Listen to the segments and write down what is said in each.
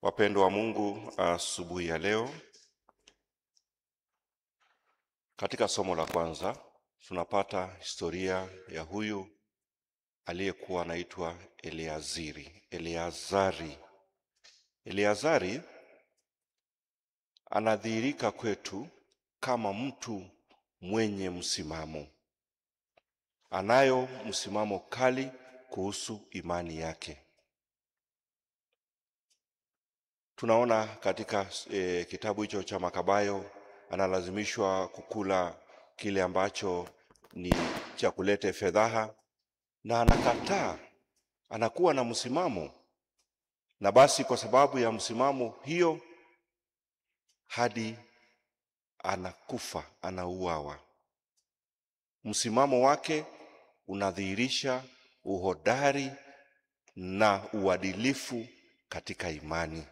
Wapendwa wa Mungu, asubuhi ya leo katika somo la kwanza tunapata historia ya huyu aliyekuwa anaitwa Eleazari anadhihirika kwetu kama mtu mwenye msimamo. Anayo msimamo kali kuhusu imani yake. Tunaona katika kitabu hicho cha Makabayo analazimishwa kukula kile ambacho ni cha kuleta fedhaha, na anakataa, anakuwa na msimamo, na basi kwa sababu ya msimamo hiyo hadi anakufa, anauawa. Msimamo wake unadhihirisha uhodari na uadilifu katika imani.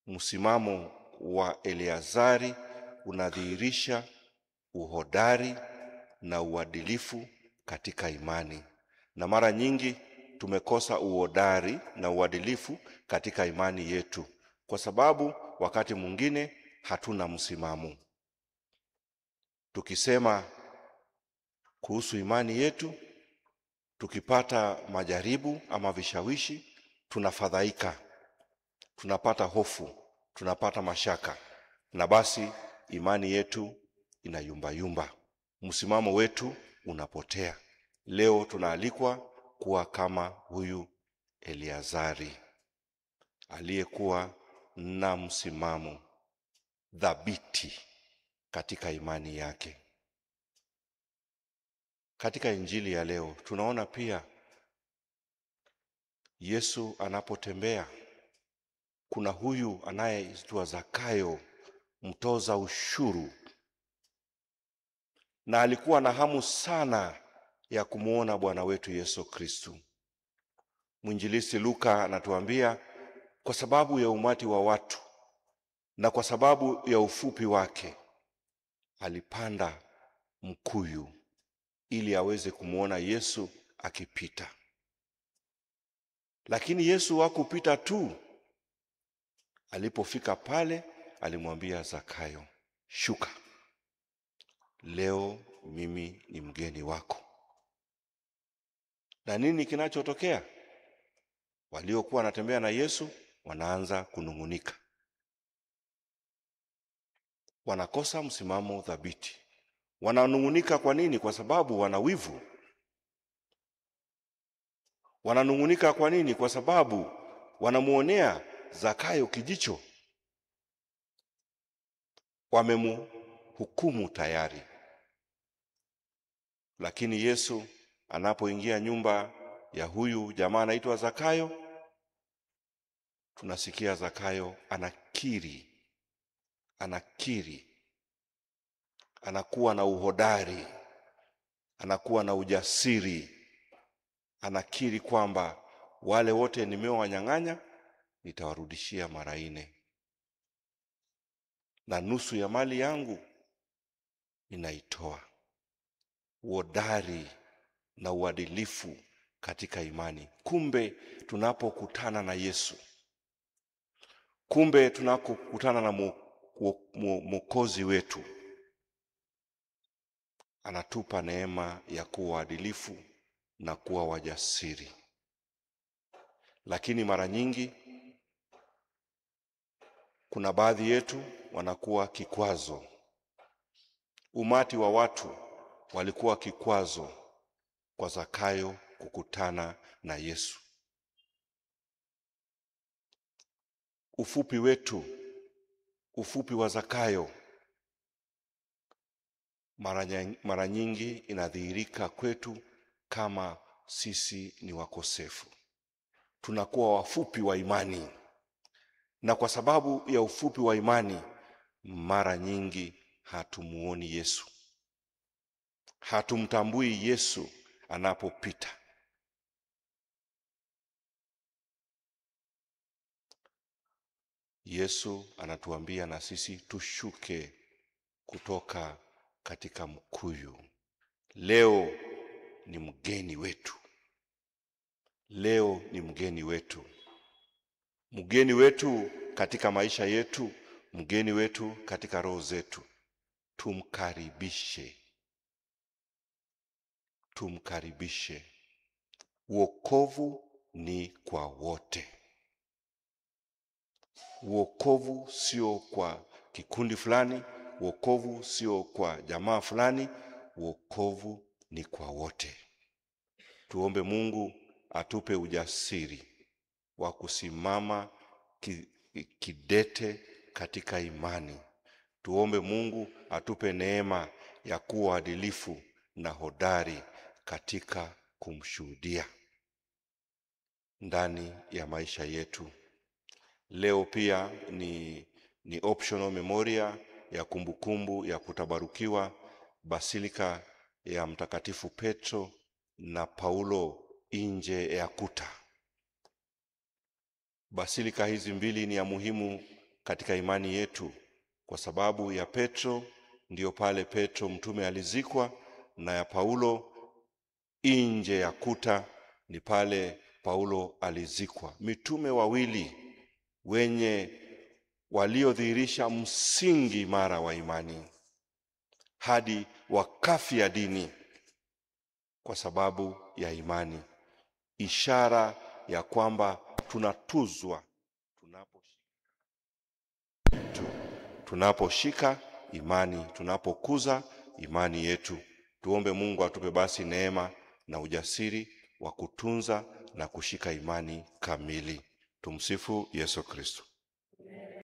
Msimamo wa Eleazari unadhihirisha uhodari na uadilifu katika imani. Na mara nyingi tumekosa uhodari na uadilifu katika imani yetu kwa sababu wakati mwingine hatuna msimamo. Tukisema kuhusu imani yetu, tukipata majaribu ama vishawishi, tunafadhaika, tunapata hofu, tunapata mashaka, na basi imani yetu inayumbayumba, msimamo wetu unapotea. Leo tunaalikwa kuwa kama huyu Eleazari aliyekuwa na msimamo dhabiti katika imani yake. Katika injili ya leo tunaona pia Yesu anapotembea, kuna huyu anayeitwa Zakayo, mtoza ushuru, na alikuwa na hamu sana ya kumuona Bwana wetu Yesu Kristo. Mwinjilisti Luka anatuambia kwa sababu ya umati wa watu na kwa sababu ya ufupi wake alipanda mkuyu ili aweze kumuona Yesu akipita. Lakini Yesu hakupita tu. Alipofika pale alimwambia Zakayo, shuka, leo mimi ni mgeni wako. Na nini kinachotokea? Waliokuwa wanatembea na Yesu wanaanza kunungunika. Wanakosa msimamo thabiti. Wananungunika kwa nini? Kwa sababu wana wivu. Wananungunika kwa nini? Kwa sababu wanamuonea Zakayo kijicho. Wamemhukumu tayari. Lakini Yesu anapoingia nyumba ya huyu jamaa anaitwa Zakayo, tunasikia Zakayo anakiri, anakuwa na uhodari, anakuwa na ujasiri, anakiri kwamba wale wote nimewanyang'anya nitawarudishia mara 4, na nusu ya mali yangu ninaitoa. Uhodari na uadilifu katika imani. Kumbe tunapokutana na Yesu, kumbe tunapokutana na Mwokozi wetu, anatupa neema ya kuwa waadilifu na kuwa wajasiri. Lakini mara nyingi kuna baadhi yetu wanakuwa kikwazo. Umati wa watu walikuwa kikwazo kwa Zakayo kukutana na Yesu. Ufupi wetu, ufupi wa Zakayo mara nyingi inadhihirika kwetu kama sisi ni wakosefu. Tunakuwa wafupi wa imani, na kwa sababu ya ufupi wa imani mara nyingi hatumuoni Yesu, hatumtambui Yesu anapopita. Yesu anatuambia na sisi tushuke kutoka katika mkuyu. Leo ni mgeni wetu. Leo ni mgeni wetu. mgeni wetu katika maisha yetu, mgeni wetu katika roho zetu. Tumkaribishe, tumkaribishe. Wokovu ni kwa wote. Wokovu sio kwa kikundi fulani, wokovu sio kwa jamaa fulani, wokovu ni kwa wote. Tuombe Mungu atupe ujasiri wa kusimama kidete katika imani. Tuombe Mungu atupe neema ya kuwa waadilifu na hodari katika kumshuhudia ndani ya maisha yetu. Leo pia ni optional memoria ya kumbukumbu ya kutabarukiwa Basilika ya Mtakatifu Petro na Paulo nje ya kuta. Basilika hizi mbili ni ya muhimu katika imani yetu kwa sababu ya Petro ndiyo pale Petro mtume alizikwa, na ya Paulo nje ya kuta ni pale Paulo alizikwa. Mitume wawili wenye waliodhihirisha msingi imara wa imani hadi wakafia dini kwa sababu ya imani, ishara ya kwamba tunatuzwa tunaposhika imani, tunapokuza imani yetu. Tuombe Mungu atupe basi neema na ujasiri wa kutunza na kushika imani kamili. Tumsifu Yesu Kristo.